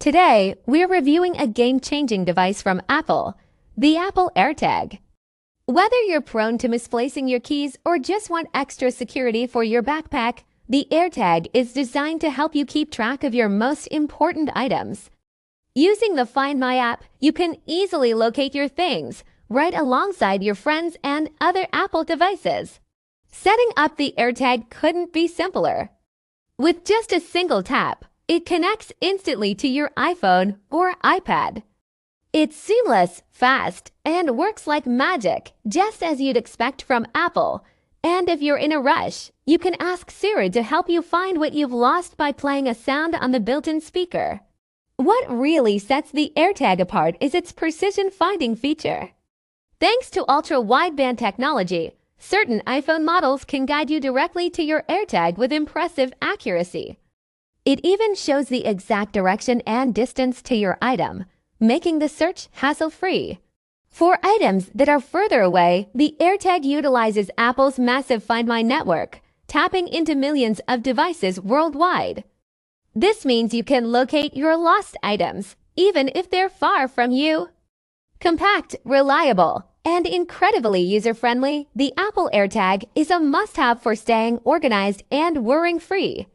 Today, we're reviewing a game-changing device from Apple, the Apple AirTag. Whether you're prone to misplacing your keys or just want extra security for your backpack, the AirTag is designed to help you keep track of your most important items. Using the Find My app, you can easily locate your things right alongside your friends and other Apple devices. Setting up the AirTag couldn't be simpler. With just a single tap, it connects instantly to your iPhone or iPad. It's seamless, fast, and works like magic, just as you'd expect from Apple. And if you're in a rush, you can ask Siri to help you find what you've lost by playing a sound on the built-in speaker. What really sets the AirTag apart is its precision finding feature. Thanks to ultra-wideband technology, certain iPhone models can guide you directly to your AirTag with impressive accuracy. It even shows the exact direction and distance to your item, making the search hassle-free. For items that are further away, the AirTag utilizes Apple's massive Find My network, tapping into millions of devices worldwide. This means you can locate your lost items, even if they're far from you. Compact, reliable, and incredibly user-friendly, the Apple AirTag is a must-have for staying organized and worrying-free.